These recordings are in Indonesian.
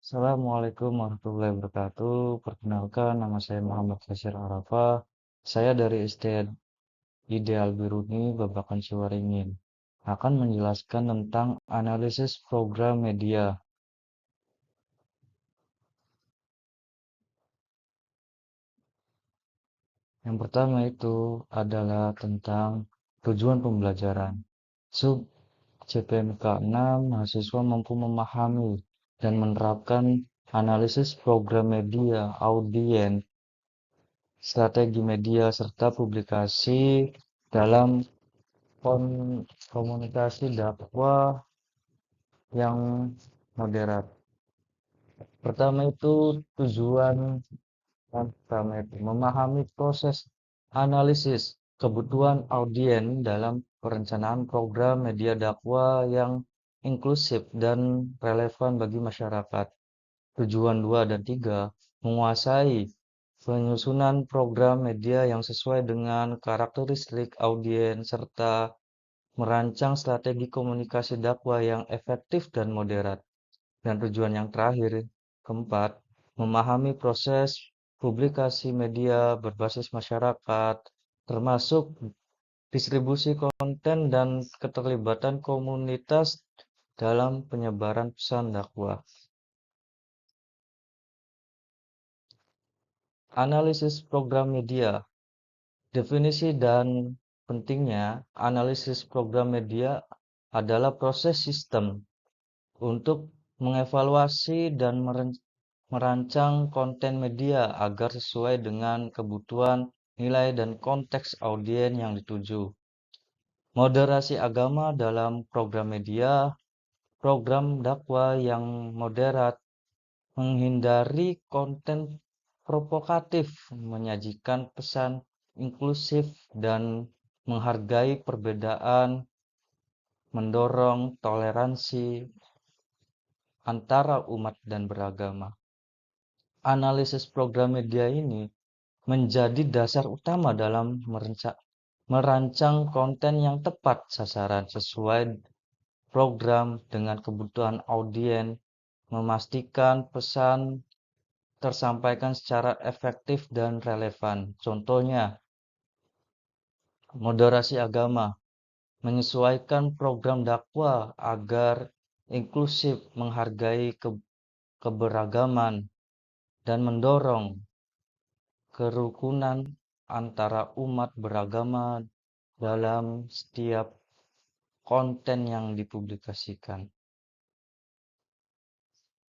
Assalamualaikum warahmatullahi wabarakatuh. Perkenalkan, nama saya Muhammad Fasyir Arafah. Saya dari SD Ideal Biruni, Babakan Ciwaringin. Akan menjelaskan tentang analisis program media. Yang pertama itu adalah tentang tujuan pembelajaran. Sub CPNK 6, mahasiswa mampu memahami dan menerapkan analisis program media, audien, strategi media, serta publikasi dalam komunikasi dakwah yang moderat. Pertama itu tujuan pertama itu memahami proses analisis kebutuhan audien dalam perencanaan program media dakwah yang inklusif dan relevan bagi masyarakat. Tujuan 2 dan 3 menguasai penyusunan program media yang sesuai dengan karakteristik audien serta merancang strategi komunikasi dakwah yang efektif dan moderat. Dan tujuan yang terakhir, keempat, memahami proses publikasi media berbasis masyarakat, termasuk distribusi konten dan keterlibatan komunitas dalam penyebaran pesan dakwah. Analisis program media. Definisi dan pentingnya analisis program media adalah proses sistem untuk mengevaluasi dan merancang konten media agar sesuai dengan kebutuhan, nilai, dan konteks audiens yang dituju. Moderasi agama dalam program media, program dakwah yang moderat, menghindari konten provokatif, menyajikan pesan inklusif, dan menghargai perbedaan, mendorong toleransi antara umat dan beragama. Analisis program media ini menjadi dasar utama dalam merancang konten yang tepat sasaran sesuai program dengan kebutuhan audiens, memastikan pesan tersampaikan secara efektif dan relevan. Contohnya, moderasi agama, menyesuaikan program dakwah agar inklusif, menghargai keberagaman, dan mendorong kerukunan antara umat beragama dalam setiap konten yang dipublikasikan.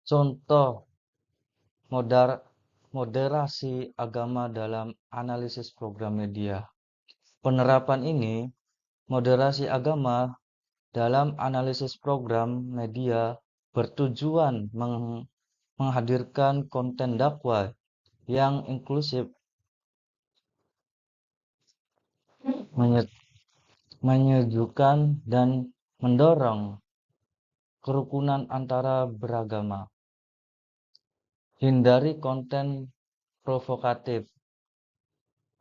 Contoh moderasi agama dalam analisis program media. Penerapan ini, moderasi agama dalam analisis program media bertujuan menghadirkan konten dakwah yang inklusif, menyejukkan, dan mendorong kerukunan antara beragama. Hindari konten provokatif.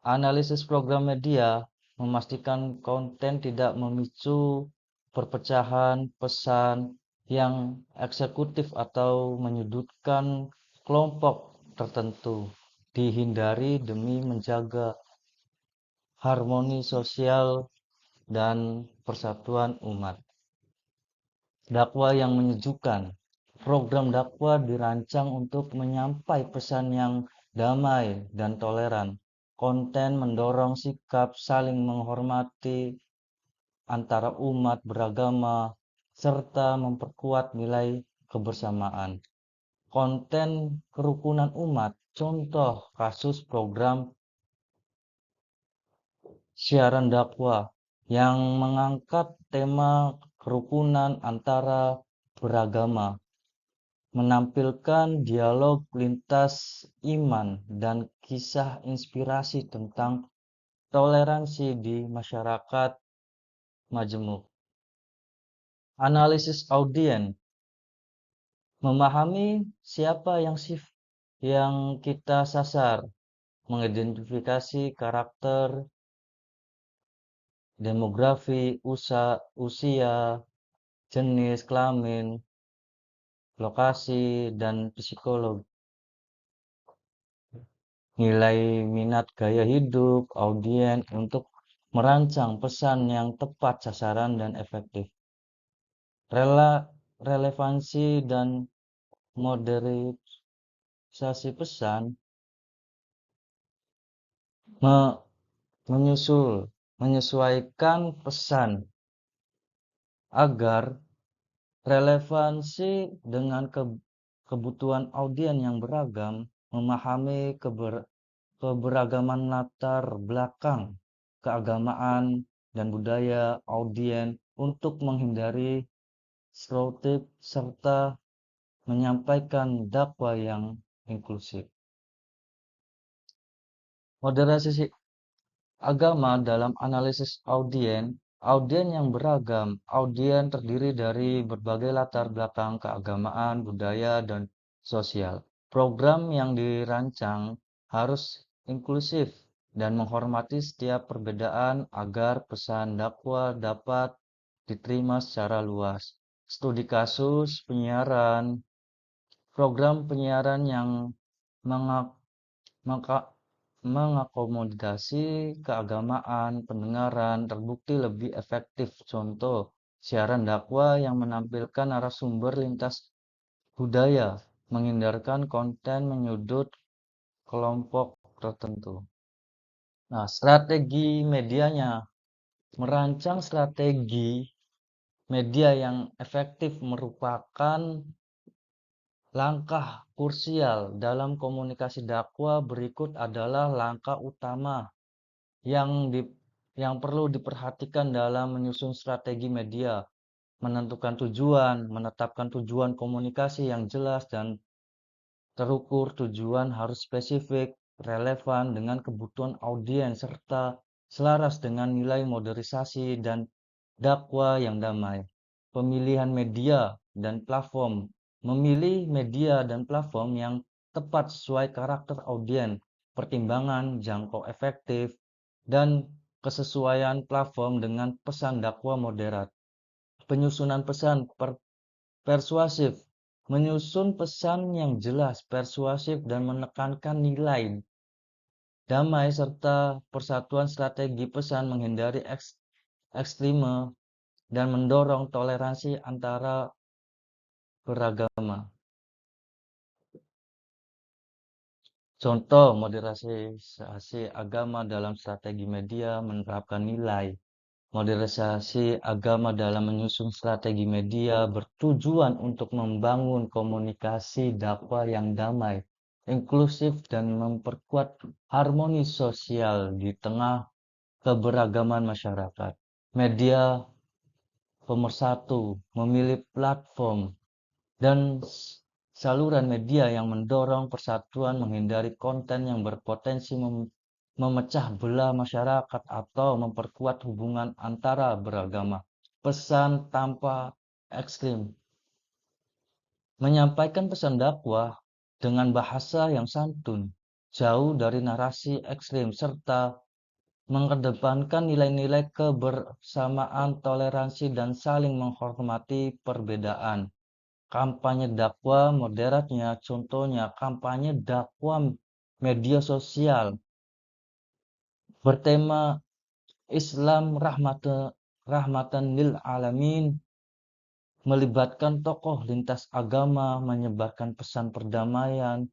Analisis program media memastikan konten tidak memicu perpecahan pesan yang eksekutif atau menyudutkan kelompok tertentu. Dihindari demi menjaga harmoni sosial dan persatuan umat. Dakwah yang menyejukkan. Program dakwah dirancang untuk menyampaikan pesan yang damai dan toleran. Konten mendorong sikap saling menghormati antara umat beragama serta memperkuat nilai kebersamaan. Konten kerukunan umat. Contoh kasus program siaran dakwah yang mengangkat tema kerukunan antara beragama, menampilkan dialog lintas iman dan kisah inspirasi tentang toleransi di masyarakat majemuk. Analisis audiens, memahami siapa yang kita sasar, mengidentifikasi karakter, demografi, usia, jenis kelamin, lokasi, dan psikolog. Nilai minat gaya hidup audiens untuk merancang pesan yang tepat sasaran dan efektif. Relevansi dan modernisasi pesan me- menyesuaikan pesan agar relevansi dengan kebutuhan audiens yang beragam, memahami keberagaman latar belakang, keagamaan, dan budaya audiens untuk menghindari stereotip serta menyampaikan dakwah yang inklusif. Moderasi agama dalam analisis audiens yang beragam. Audiens terdiri dari berbagai latar belakang keagamaan, budaya, dan sosial. Program yang dirancang harus inklusif dan menghormati setiap perbedaan agar pesan dakwah dapat diterima secara luas. Studi kasus penyiaran, program penyiaran yang mengakomodasi keagamaan pendengaran terbukti lebih efektif. Contoh, siaran dakwah yang menampilkan narasumber lintas budaya, menghindarkan konten menyudut kelompok tertentu. Nah, strategi medianya. Merancang strategi media yang efektif merupakan langkah krusial dalam komunikasi dakwah. Berikut adalah langkah utama yang yang perlu diperhatikan dalam menyusun strategi media. Menentukan tujuan, menetapkan tujuan komunikasi yang jelas dan terukur. Tujuan harus spesifik, relevan dengan kebutuhan audiens, serta selaras dengan nilai modernisasi dan dakwah yang damai. Pemilihan media dan platform. Memilih media dan platform yang tepat sesuai karakter audiens, pertimbangan jangkau efektif, dan kesesuaian platform dengan pesan dakwah moderat. Penyusunan pesan persuasif. Menyusun pesan yang jelas, persuasif, dan menekankan nilai damai serta persatuan. Strategi pesan menghindari ekstreme dan mendorong toleransi antara beragama. Contoh modernisasi agama dalam strategi media menerapkan nilai. Modernisasi agama dalam menyusun strategi media bertujuan untuk membangun komunikasi dakwah yang damai, inklusif, dan memperkuat harmoni sosial di tengah keberagaman masyarakat. Media pemersatu, memilih platform dan saluran media yang mendorong persatuan, menghindari konten yang berpotensi memecah belah masyarakat atau memperkuat hubungan antara beragama. Pesan tanpa ekstrim. Menyampaikan pesan dakwah dengan bahasa yang santun, jauh dari narasi ekstrim, serta mengedepankan nilai-nilai kebersamaan, toleransi, dan saling menghormati perbedaan. Kampanye dakwah moderatnya, contohnya kampanye dakwah media sosial bertema Islam rahmatan lil alamin, melibatkan tokoh lintas agama, menyebarkan pesan perdamaian,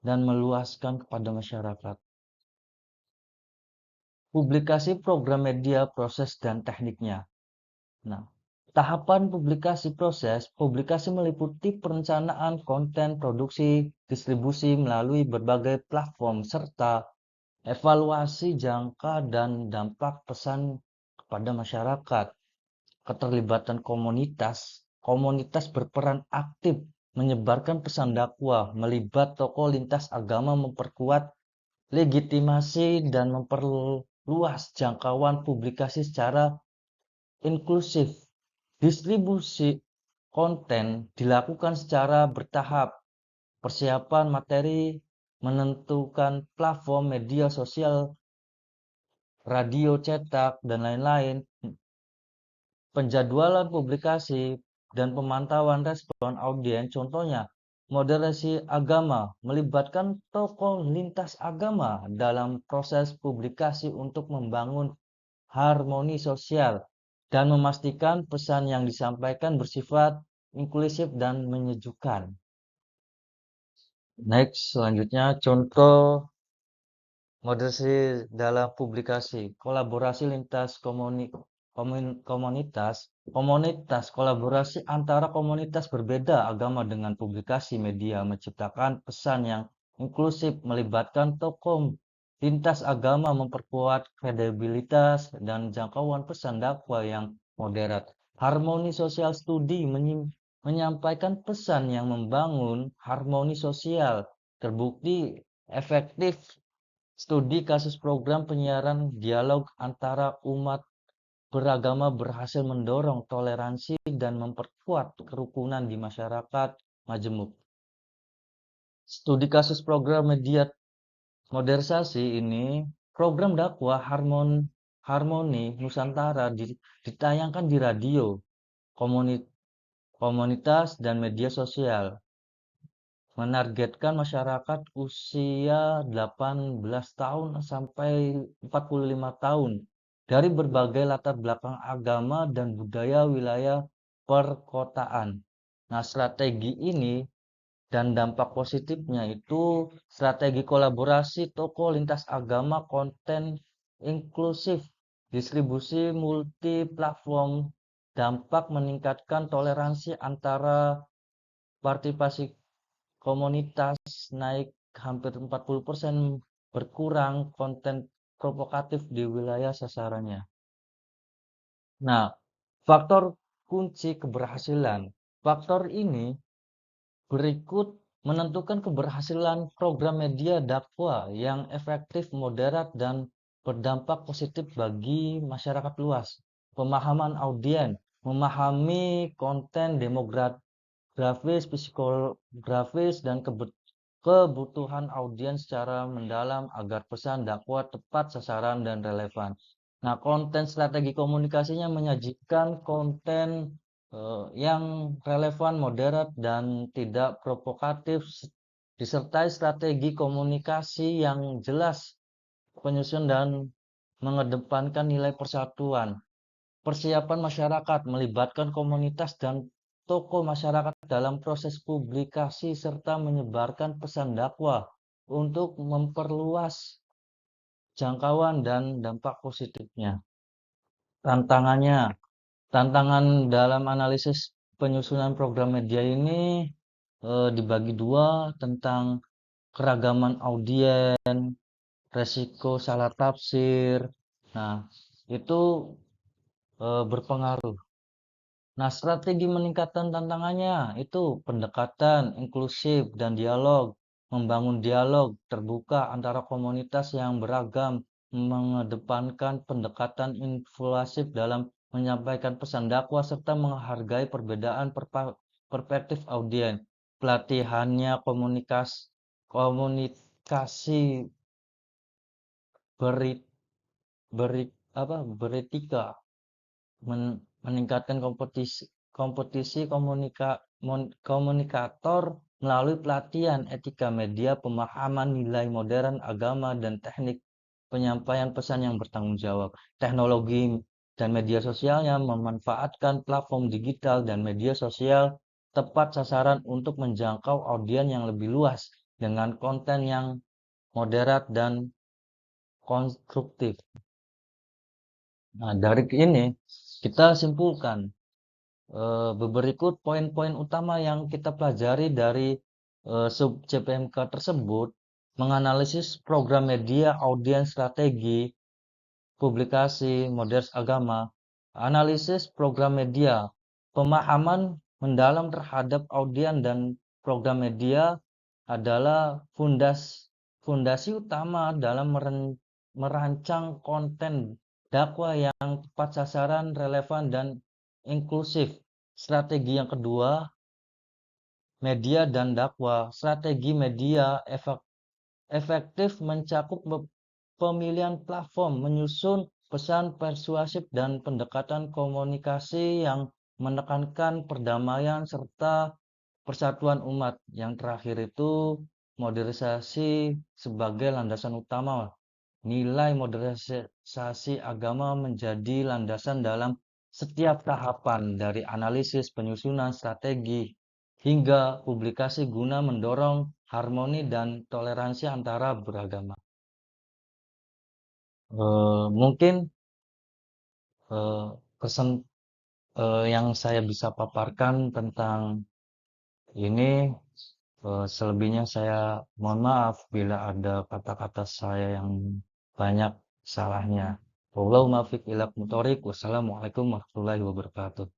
dan meluaskan kepada masyarakat. Publikasi program media, proses, dan tekniknya. Nah, tahapan publikasi meliputi perencanaan konten, produksi, distribusi melalui berbagai platform, serta evaluasi jangka dan dampak pesan kepada masyarakat. Keterlibatan komunitas berperan aktif menyebarkan pesan dakwah, melibat tokoh lintas agama, memperkuat legitimasi, dan memperluas jangkauan publikasi secara inklusif. Distribusi konten dilakukan secara bertahap. Persiapan materi, menentukan platform media sosial, radio cetak, dan lain-lain. Penjadwalan publikasi, dan pemantauan respon audiens. Contohnya, moderasi agama melibatkan tokoh lintas agama dalam proses publikasi untuk membangun harmoni sosial dan memastikan pesan yang disampaikan bersifat inklusif dan menyejukkan. Next, selanjutnya contoh moderasi dalam publikasi, kolaborasi lintas komunitas, kolaborasi antara komunitas berbeda agama dengan publikasi media menciptakan pesan yang inklusif melibatkan tokoh lintas agama memperkuat kredibilitas dan jangkauan pesan dakwah yang moderat. Harmoni sosial studi menyampaikan pesan yang membangun harmoni sosial terbukti efektif. Studi kasus program penyiaran dialog antara umat beragama berhasil mendorong toleransi dan memperkuat kerukunan di masyarakat majemuk. Studi kasus program media modernisasi ini, program dakwah Harmoni Nusantara ditayangkan di radio, komunitas, dan media sosial. Menargetkan masyarakat usia 18 tahun sampai 45 tahun dari berbagai latar belakang agama dan budaya wilayah perkotaan. Nah, strategi ini dan dampak positifnya itu strategi kolaborasi tokoh lintas agama, konten inklusif, distribusi multi platform, dampak meningkatkan toleransi antara partisipasi komunitas naik hampir 40%, berkurang konten provokatif di wilayah sasarannya. Nah, faktor kunci keberhasilan. Faktor ini berikut menentukan keberhasilan program media dakwah yang efektif, moderat, dan berdampak positif bagi masyarakat luas. Pemahaman audiens, memahami konten demografis, psikografis, dan kebutuhan audiens secara mendalam agar pesan dakwah tepat sasaran dan relevan. Nah, konten strategi komunikasinya menyajikan konten yang relevan, moderat, dan tidak provokatif, disertai strategi komunikasi yang jelas, penyusun dan mengedepankan nilai persatuan. Persiapan masyarakat melibatkan komunitas dan tokoh masyarakat dalam proses publikasi serta menyebarkan pesan dakwah untuk memperluas jangkauan dan dampak positifnya. Tantangannya, tantangan dalam analisis penyusunan program media ini dibagi dua tentang keragaman audiens, resiko salah tafsir. Nah, itu berpengaruh. Nah, strategi meningkatkan tantangannya itu pendekatan inklusif dan dialog, membangun dialog terbuka antara komunitas yang beragam, mengedepankan pendekatan inklusif dalam menyampaikan pesan dakwah serta menghargai perbedaan perspektif audiens. Pelatihannya komunikasi beri, beretika, meningkatkan kompetisi komunikator melalui pelatihan etika media, pemahaman nilai modern agama, dan teknik penyampaian pesan yang bertanggung jawab. Teknologi dan media sosialnya memanfaatkan platform digital dan media sosial tepat sasaran untuk menjangkau audiens yang lebih luas dengan konten yang moderat dan konstruktif. Nah, dari ini kita simpulkan berikut poin-poin utama yang kita pelajari dari sub CPMK tersebut: menganalisis program media, audiens, strategi, publikasi, models agama, analisis program media, pemahaman mendalam terhadap audiens dan program media adalah fondasi utama dalam merancang konten dakwah yang tepat sasaran, relevan, dan inklusif. Strategi yang kedua, media dan dakwah. Strategi media efektif mencakup pemilihan platform, menyusun pesan persuasif dan pendekatan komunikasi yang menekankan perdamaian serta persatuan umat. Yang terakhir itu modernisasi sebagai landasan utama. Nilai modernisasi agama menjadi landasan dalam setiap tahapan dari analisis penyusunan strategi hingga publikasi guna mendorong harmoni dan toleransi antara beragama. Mungkin eh, pesan yang saya bisa paparkan tentang ini, selebihnya saya mohon maaf bila ada kata-kata saya yang banyak salahnya. Wallahul muwaffiq ila aqwamit thoriq. Wassalamualaikum warahmatullahi wabarakatuh.